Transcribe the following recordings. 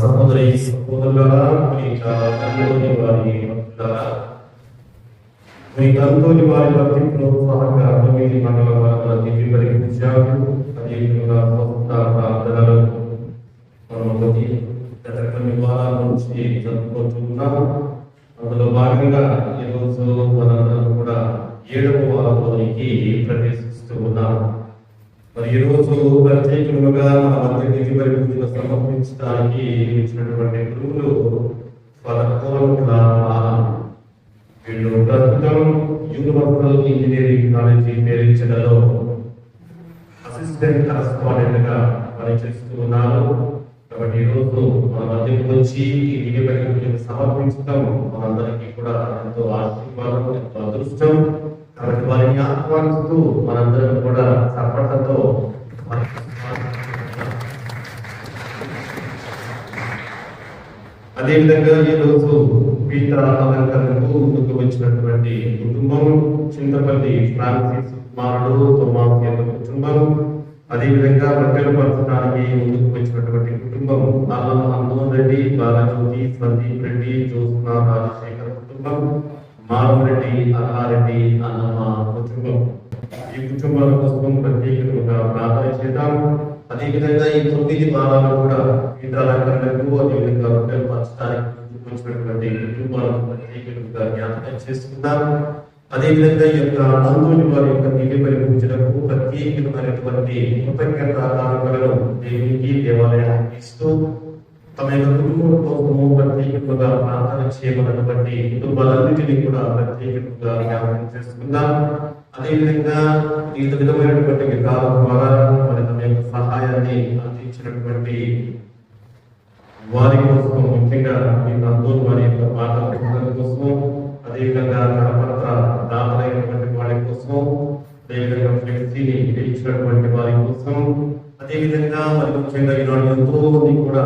సహోదరి సహోదరులారా, మీ తండ్రి వారి భక్తి ప్రోత్సాహంగా 9 మండల వార్తల దివ్య పరిచయాలు అదేవిధంగా ప్రార్థనలకు గత కొన్ని వారాల నుంచి జరుపుకుంటున్నాం. అందులో భాగంగా ఈరోజు మనందరం కూడా 7వ వారంలోనికి ప్రవేశిస్తూ ఉన్నాం. మరి ఈరోజు ప్రత్యేకంగా మన మధ్య దివ్య పరిపూజన సమర్పించడానికి ఇచ్చినటువంటి గురువులు వీళ్ళు ప్రస్తుతం యూనివర్సల్ ఇంజనీరింగ్ కాలేజీ పేరించడంలో అసిస్టెంట్ కరెస్పాండెంట్ గా పనిచేస్తూ ఉన్నారు. కాబట్టి ఈరోజు మన మధ్యకు వచ్చి ఈ దివ్య పరిపూజన సమర్పించడం మనందరికీ కూడా ఎంతో ఆశీర్వాదం, ఎంతో అదృష్టం. కాబట్టి వారిని ఆహ్వానిస్తూ మనందరం కూడా సఫలతతో అదేవిధంగా ఈరోజు పీఠ అలంకరణకు ముందుకు వచ్చినటువంటి కుటుంబం చింతపల్లి ఫ్రాన్సిస్ కుమారుడు తోమాస్ యొక్క కుటుంబం, అదేవిధంగా రొట్టెలు పరచడానికి ముందుకు వచ్చినటువంటి కుటుంబం అల్లం రెడ్డి, బాలజ్యోతి, సందీప్ రెడ్డి, జ్యోత్స్న రాజశేఖర్ కుటుంబం, మాధవరెడ్డి, అల్లారెడ్డి, అన్నమ్మ కుటుంబం. ఈ కుటుంబాల కోసం ప్రత్యేకంగా ప్రార్థన చేద్దాం. అదేవిధంగా ఈ 9 వారాలు కూడా పీఠ అలంకరణకు అదేవిధంగా రొట్టెలు పరచడానికి వచ్చినటువంటి కుటుంబాలను ప్రత్యేకంగా జ్ఞాపకం చేసుకుందాం. అదేవిధంగా ఈ యొక్క అంతుని వారి యొక్క దివ్య పరిపూజనకు ప్రత్యేకమైనటువంటి కృతజ్ఞత కానుకలను దేవునికి దేవాలయానికి ఇస్తూ తమ యొక్క కుటుంబం కోసము ప్రత్యేకంగా ప్రార్థన చేయబడినటువంటి కుటుంబాలన్నింటినీ కూడా ప్రత్యేకంగా జ్ఞాపకం చేసుకుందాం. అదేవిధంగా వివిధ విధమైనటువంటి విధాల ద్వారా మరి తమ యొక్క సహాయాన్ని అందించినటువంటి వారి కోసం, ముఖ్యంగా మీ నందూరు వారి యొక్క పాఠశాల కోసం, అదేవిధంగా కరపత్ర దాతలైనటువంటి వారి కోసం, అదేవిధంగా ఫ్లెక్సీని ఇచ్చినటువంటి వారి కోసం, అదేవిధంగా మరి ముఖ్యంగా ఈనాడు ఎంతో మంది కూడా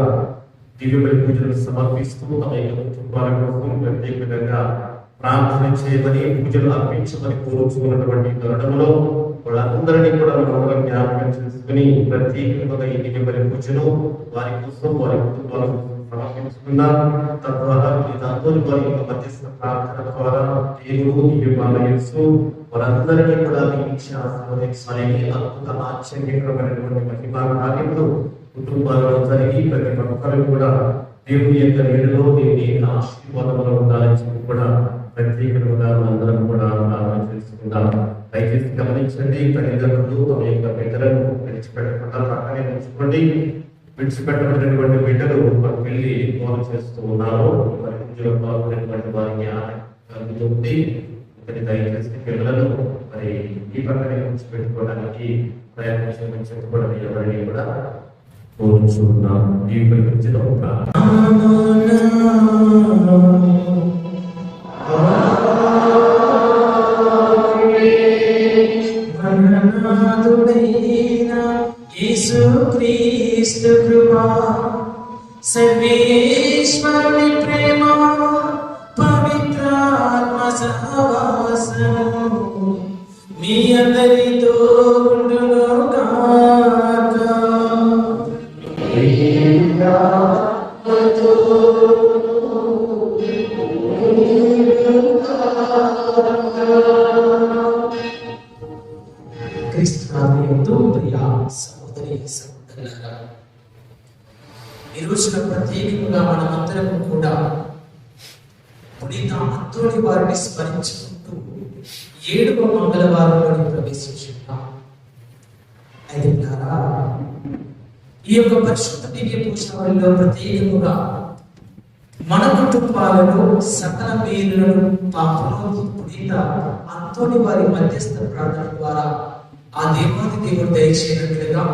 దివ్య పరిపూజలు సమర్పిస్తూ తమ యొక్క కుటుంబాల కోసం ప్రత్యేకంగా ప్రార్థన చేయమని, పూజలు అర్పించమని కోరుచుకున్నటువంటి తరుణంలో వాళ్ళందరినీ కూడా మనం జ్ఞాపకం చేసుకుని ప్రత్యేకంగా ఈ దివ్య పరిపూజను వారి కోసం, వారి కుటుంబాల కోసం సమర్పించుకున్నాం. తద్వారా వారి యొక్క మధ్యస్థ ప్రార్థన ద్వారా దేవుడు దివ్యమాలయస్తూ వారందరినీ కూడా ఆశీర్వదించాలని అద్భుత ఆశ్చర్యకరమైనటువంటి మహిమా కార్యములు కుటుంబాలలో జరిగి ప్రతి ఒక్కరు కూడా దేవుని యొక్క నీడలో దేవుని ఆశీర్వాదంలో ఉండాలని చెప్పి కూడా ప్రత్యేకంగా అందరం కూడా ప్రార్థన చేసుకుందాం. దయచేసి గమనించండి, తల్లిదండ్రులు తమ యొక్క బిడ్డలను విడిచిపెట్టకుండా పక్కనే ఉంచుకోండి. విడిచిపెట్టబడినటువంటి బిడ్డలు వెళ్ళి ఫోన్ చేస్తూ ఉన్నారు. మరి పూజలో పాల్గొనేటువంటి వారికి ఉంది. దయచేసి పిల్లలను మరి ఈ పక్కనే విడిచిపెట్టుకోవడానికి ప్రయత్నం చేయమని చెప్పుకోవడం ఎవరిని కూడా కోరుచున్నాం. ఈ పరిస్థితిలో యేసుక్రీస్తు కృపా, సర్వేశ్వరుని ప్రేమ, పవిత్రాత్మ సహవాసము మీ అందరితో ఉండును గాక. రోజున ప్రత్యేకంగా మనమందరం కూడా పునీత అంతోని వారిని స్మరించుకుంటూ 7వ మంగళవారంలోని ప్రవేశించున్నాం. అయితే ఈ యొక్క పరిశుద్ధ దివ్య పూజలో ప్రత్యేకముగా మన కుటుంబాలను సకల మేలులను పాపలను పునీత అంతోని వారి మధ్యస్థ ప్రార్థన ద్వారా ఆ దేవాది దేవుడు దయచేయనట్లుగా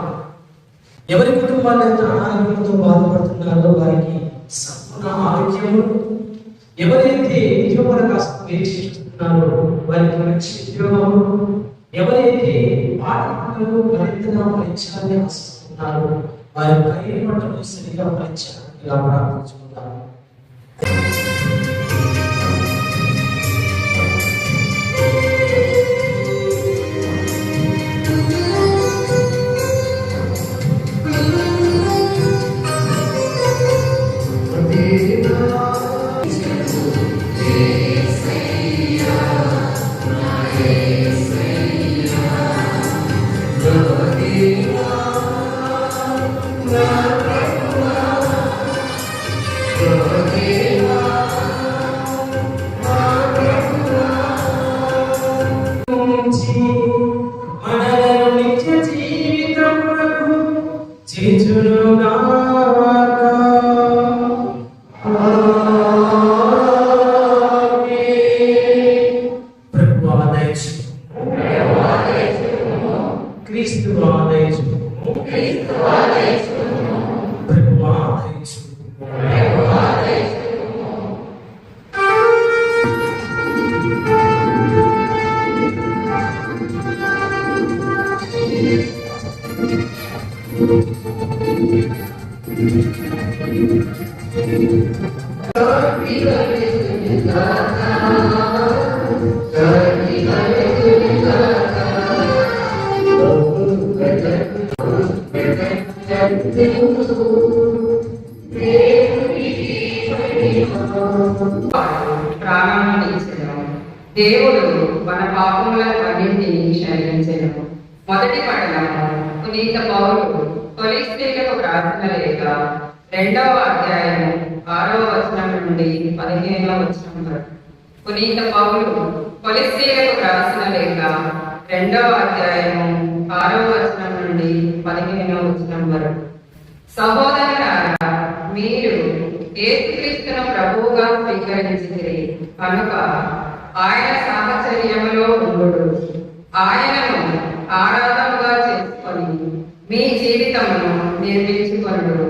ఎవరి కుటుంబాలు ఎంత అనారోగ్యంతో బాధపడుతున్నారో వారికి సంపూర్ణ ఆరోగ్యము, ఎవరైతే ఉద్యోగ కోసం వేచి చూస్తున్నారో వారికి మంచి ఉద్యోగము, ఎవరైతే పాఠకులు మరింతగా ఫలించాలని ఆశిస్తున్నారో వారి పైన పట్టలు సరిగా ఫలించాలని ప్రార్థించుకుంటారు. దేవుడు మన పాపములను అన్నింటినీ క్షమించెను. మొదటి పట్టణము పునీత పౌలు కొలస్సీయులకు రాసిన లేఖ 2వ అధ్యాయము 6వ వచనం నుండి 15వ వచనం వరకు. పునీత పౌలు కొలస్సీయులకు రాసిన లేఖ 2వ అధ్యాయము 6వ వచనం నుండి 15వ వచనం వరకు. సహోదరులారా, మీరు యేసుక్రీస్తును ప్రభువుగా స్వీకరించితిరి కనుక ఆయన సాహచర్యములో ఉండు. ఆయనను ఆరాధనగా చేసుకొని మీ జీవితమును నిర్మించుకొనుడు.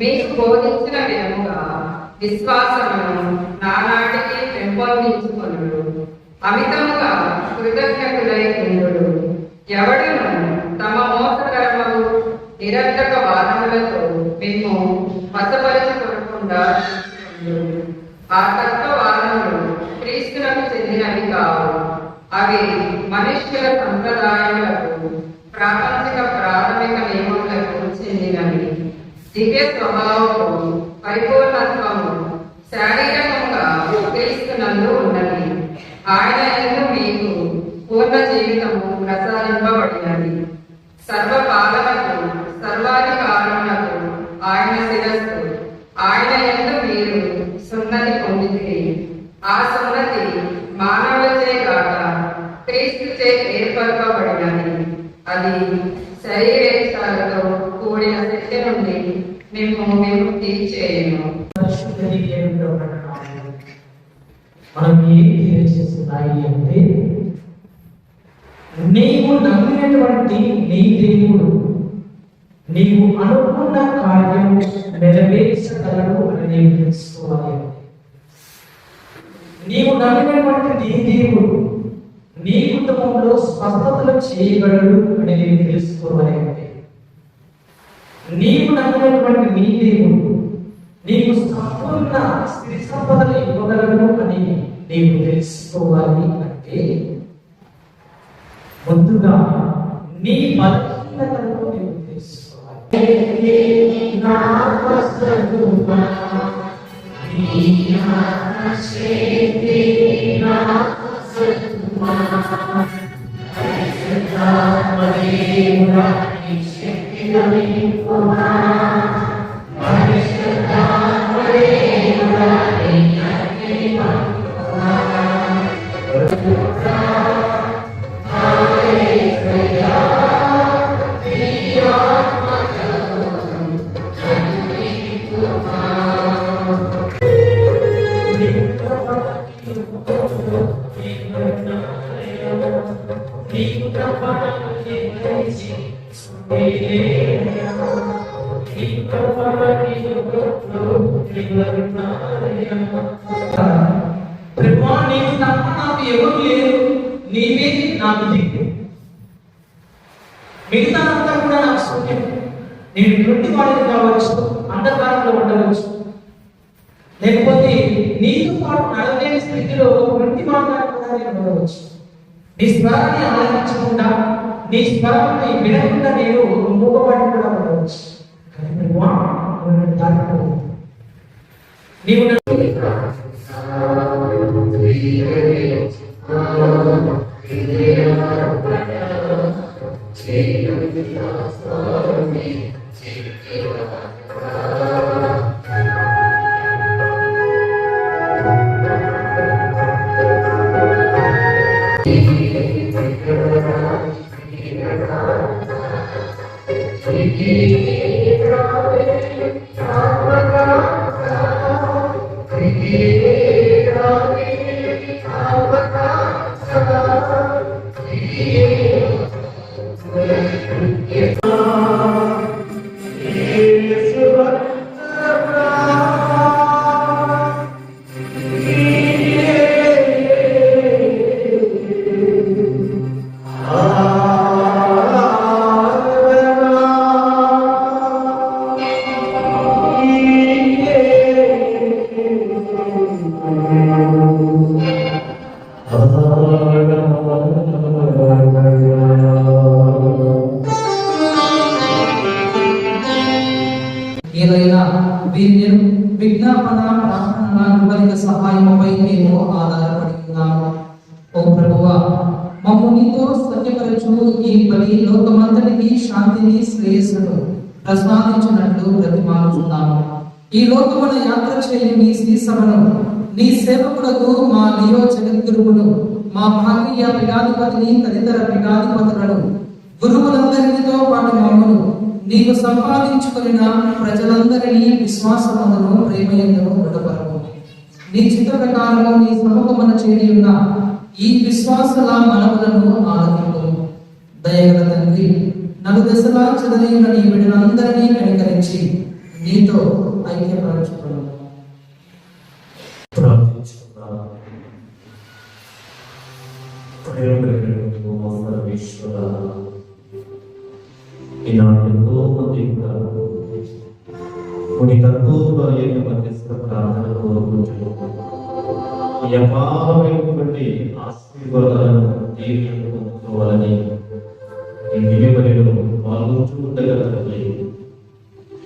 మీకు బోధించిన విధముగా విశ్వాసమును నానాటికి పెంపొందించుకొనుడు. అమితముగా కృతజ్ఞతులై ఉండు. ఎవడును తమ మోసకరములు నిరర్థక వాదములతో మిమ్ము వశపరచుకొనకుండా ఆ తత్వవాదములు క్రీస్తులకు చెందినవి కావు. అవి మనుష్యుల సంప్రదాయములకు, ప్రాపంచిక ప్రాథమిక నియమములకు చెందినవి. దివ్య స్వభావము, పరిపూర్ణత్వము శారీరకంగా క్రీస్తునందు ఉన్నది. ఆయన యందు మీకు పూర్ణ జీవితము ప్రసాదింపబడినది. సర్వపాలనకు, సర్వాధికారములకు ఆయన శిరస్సు. ఆయన యందు మీరు సున్నతి పొందితే ఆ సున్నతి మానవులచే కాక క్రీస్తుచే ఏర్పరపబడినది. అది శరీరేచ్ఛలతో కూడిన శక్తి నుండి మేము విముక్తి చేయను. మనం ఏం తెలియజేస్తున్నాయి అంటే, నీవు నమ్మినటువంటి నీ దేవుడు నీవు అనుకున్న కార్యం నెరవేర్చగలడు అని నీవు తెలుసుకోవాలి. నీవు నమ్మినటువంటి నీ దేవుడు నీ కుటుంబంలో స్వస్థతలు చేయగలడు అని నీవు తెలుసుకోవాలి. నీవు నమ్మినటువంటి నీ దేవుడు నీకు సంపూర్ణ స్థితి సంపదలు ఇవ్వగలడు అని నీవు తెలుసుకోవాలి. అంటే ముందుగా నీ బలహీనతను నీవు తెలుసుకోవాలి. Amen. ప్రభువా, నీవు తప్ప నాకు ఎవరు లేరు, నీవే నాకు దిక్కు. మిగతా అంతా కూడా నాకు శూన్యం. నేను ఇంటి వాడిని కావచ్చు, అంధకారంలో ఉండవచ్చు, లేకపోతే నీతో పాటు నడవలేని స్థితిలో ఇంటి వాడిని కూడా నేను ఉండవచ్చు. నీ స్వరాన్ని ఆలకించకుండా, నీ స్వరాన్ని వినకుండా నేను మూగబడి కూడా ఉండవచ్చు. కానీ ప్రభువా, నువ్వు దాటిపోవు. నీవు ఏదైనా విజ్ఞాపన ప్రార్థన విపరీత సహాయముపై మేము ఆధారపడి ఉన్నాము. ఓ ప్రభువా, మమ్ము నీతో సత్యపరచు ఈ బలి లోకమంతటికి శాంతిని శ్రేయస్సును ప్రసాదించినట్లు బ్రతిమాలుచున్నాము. ఈ లోకమున యాత్ర చేయు నీ శ్రీసభను, నీ సేవకులకు మా లియో జగద్గురువును, మా భాగ్య పీఠాధిపతిని, తదితర పీఠాధిపతులను, గురువులందరితో పాటు మమ్మను నీవు సంపాదించుకున్న ప్రజలందరినీ విశ్వాసమును ప్రేమయందును దృఢపరము. నీ చిత్త ప్రకారము నీ సముఖమున చేరి ఉన్న ఈ విశ్వాసుల మనవులను ఆలకింపు. దయగల తండ్రి, నలుదశలా చెదరైన నీ బిడ్డలందరినీ కనికరించి నీతో ఐక్యపరచుకున్నాము. ఈనాడు మంది కొన్ని తక్కువ మధ్యస్థ ప్రార్థన కోరుకుంటున్నాము. ఈ అపారమైనటువంటి ఆశీర్వాదాలను దీవెనలను పొందుకోవాలని ఈ దివ్యబలిలో పాల్గొంటూ ఉండగా తండ్రి,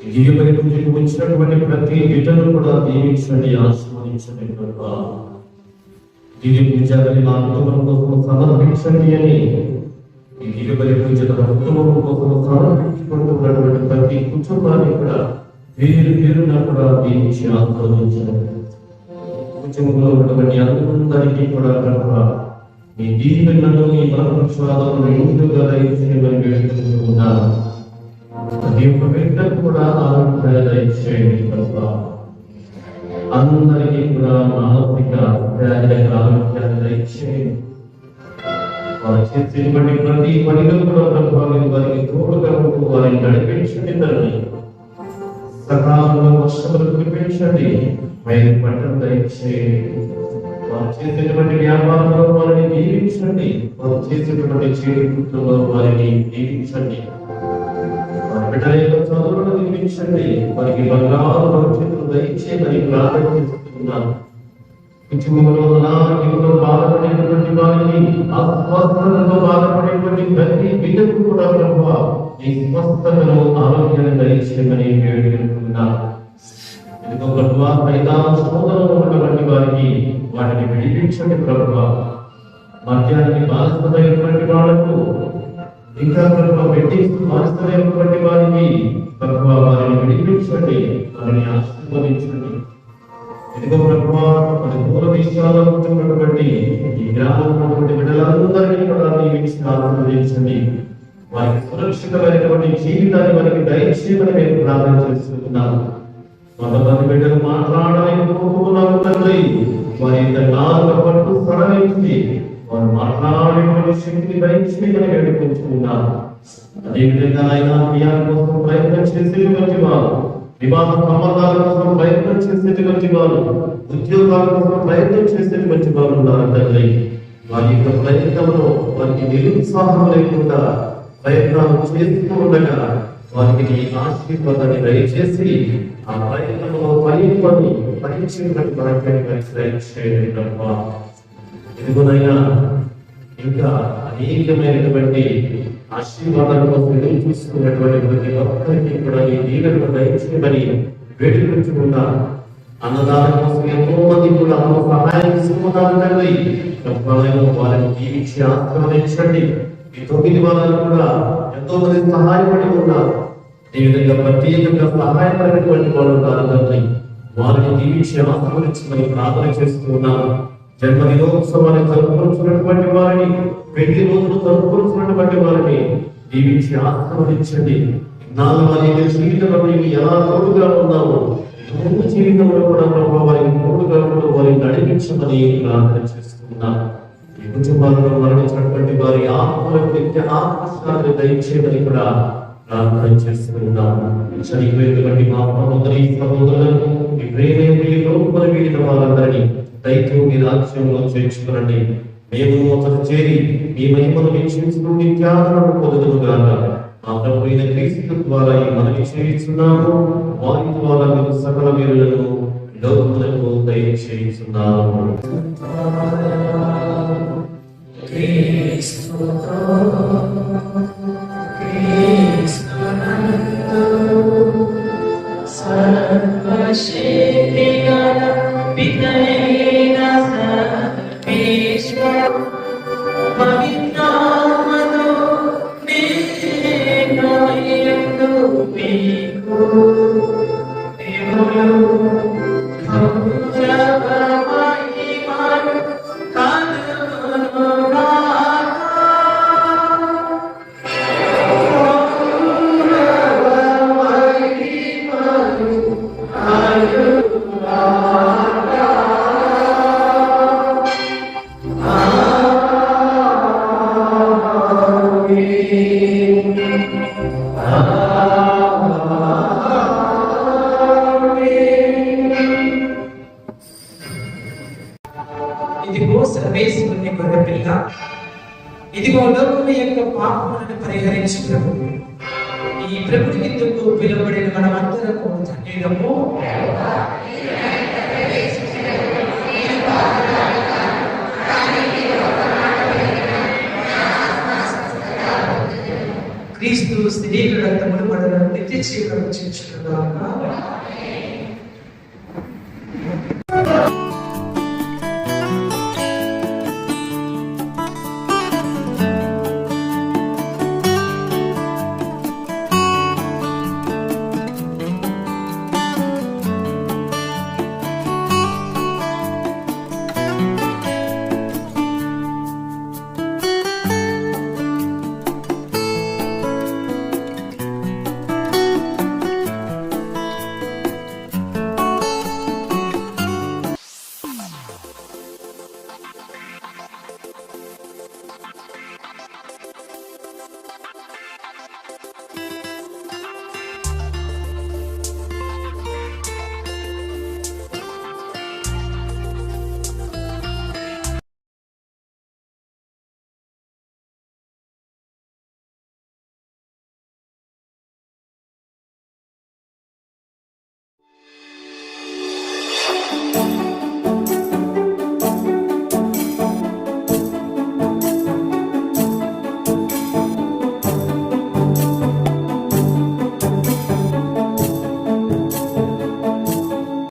ఈ దివ్యబలి పూజకు వచ్చినటువంటి ప్రతి బిడ్డను కూడా దీవించండి, ఆశీర్వదించండి. దివ్య పూజారి మా కుటుంబం కోసం సమర్పించండి అని ఈ దివ్యబలి పూజల కుటుంబం కోసం సమర్పించుకుంటున్నటువంటి ప్రతి కుటుంబాన్ని కూడా పేరున కూడా దీవించి ఆశీర్వదించండి. కుటుంబంలో ఉన్నటువంటి అందరికీ కూడా మీ దీవెనలను, మీ బలప్రసాదాలను ఇంటిగా దయచేయమని వేడుకుంటున్నాను. ప్రతి ఒక్క బిడ్డకు కూడా ఆరోగ్యాన్ని దయచేయండి ప్రభా. అందరికీ కూడా మానసిక శారీరక ఆరోగ్యాన్ని దయచేయండి. వారు చేసేటువంటి ప్రతి పనిలో కూడా ప్రభావం వారికి తోడుగా ఉంటూ వారిని నడిపించండి తండ్రి. సకాలంలో వర్షములు కురిపించండి, వైద్య పంటలు దయచేయండి. వారు చేసేటువంటి వ్యాపారంలో వారిని దీవించండి, వారు చేసేటువంటి చేతుల్లో వారిని దీవించండి. వారి బిడ్డల యొక్క చదువులను దీవించండి, వారికి బంగారు భవిష్యత్తును దయచేయమని ప్రార్థన చేస్తున్నాను. కుటుంబంలో అనారోగ్యంతో బాధపడేటువంటి వారికి, అస్వస్థతతో బాధపడేటువంటి ప్రతి బిడ్డకు కూడా ప్రభువా ఈ స్వస్థతను, ఆరోగ్యాన్ని దయచేయమని వేడుకుంటున్నాను. ఇదిగో ప్రభువా, శోధనలో ఉన్నటువంటి వారికి వాటిని విడిపించండి ప్రభువా. మద్యానికి బాధితులైనటువంటి వాళ్లకు, ఇంకా ప్రభువా బెట్టింగ్స్ బాధితులైనటువంటి వారికి ప్రభువా వారిని విడిపించండి, వారిని ఆశీర్వదించండి. ఇదిగో ప్రభువా, మరి దూర దేశాల్లో ఉంటున్నటువంటి ఈ గ్రామంలో ఉన్నటువంటి బిడ్డలందరినీ కూడా దీవించి ఆశీర్వదించండి. వారికి సురక్షితమైనటువంటి జీవితాన్ని వారికి దయచేయమని మేము ప్రార్థన చేస్తున్నాము. కొంతమంది బిడ్డలు మాట్లాడాలని కోరుకున్నాము తండ్రి, వారి నాలుక పట్టు సడలించి వారు మాట్లాడేటువంటి శక్తిని దయచేయమని వేడుకుంటున్నాము. అదేవిధంగా ఆయన క్రియాల కోసం ప్రయత్నం చేసేటువంటి వారు, వివాహ సంబంధాల కోసం ప్రయత్నం చేసేటువంటి వారు, ఉద్యోగాల కోసం ప్రయత్నం చేసేటువంటి వారు ఉన్నారు తండ్రి. వారి యొక్క ప్రయత్నంలో వారికి నిరుత్సాహం లేకుండా ప్రయత్నాలు చేస్తూ ఉండగా వారికి నీ ఆశీర్వాదాన్ని దయచేసి ఆ ప్రయత్నంలో పరీక్షించినట్టు ఇదిగోనైనా ఇంకా అనేకమైనటువంటి ఆశీర్వాదాల కోసం ఎదురు చూసుకున్నటువంటి ప్రతి ఒక్కరికి కూడా ఈ దీవెనను దయచేయమని వేడుకుంటున్నా. అన్నదానం కోసం ఎంతో మంది కూడా సహాయం చేస్తున్నారు తండ్రి. వారిని దీవించి ఆశీర్వదించండి. ఈ 9 వారాలు కూడా ఎంతో మంది సహాయపడి ఉన్నారు. ఈ విధంగా ప్రత్యేకంగా సహాయపడినటువంటి వాళ్ళు ఉన్నారు తండ్రి. వారిని దీవించి ఆశీర్వదించమని ప్రార్థన చేస్తున్నాను. జన్మదినోత్సవాన్ని జరుపుకుంటున్నటువంటి వారిని, పెళ్లి రోజులు జరుపుకుంటున్నటువంటి వారిని దీవించి ఆశీర్వదించండి. నాలుగు వారి జీవితంలో నీవు ఎలా తోడుగా ఉన్నావు, ముందు జీవితంలో కూడా వారికి తోడుగా ఉంటూ వారిని నడిపించమని ప్రార్థన చేస్తున్నాను. ఈ కుటుంబాలలో మరణించినటువంటి వారి ఆత్మలకు నిత్య ఆత్మశాంతి దయచేయమని కూడా ప్రార్థన చేస్తున్నాము. చనిపోయినటువంటి మా సహోదరులను మీ ప్రేమలో వీడిన వారందరినీ దయతో మీ రాజ్యంలో చేర్చుకునండి. మేము అతను చేరి మీ మహిమను వీక్షించుతూ నిత్యాలను పొందుదుగాక. మా ప్రభు అయిన క్రీస్తు ద్వారా ఈ మనవి చేస్తున్నాము. వారి ద్వారా మీరు సకల వీరులను లోకములకు దయచేస్తున్నాము. ఇదిగో సర్వేశ్వరుని గొర్రెపిల్ల, ఇదిగో లోకము యొక్క పాపములను పరిహరించు ప్రభువు. ఈ ప్రభుని విందుకు పిలువబడిన మనమందరము ధన్యులము. క్రీస్తు స్త్రీల రక్తములు మనలను నిత్య జీవనము చేర్చుగాక.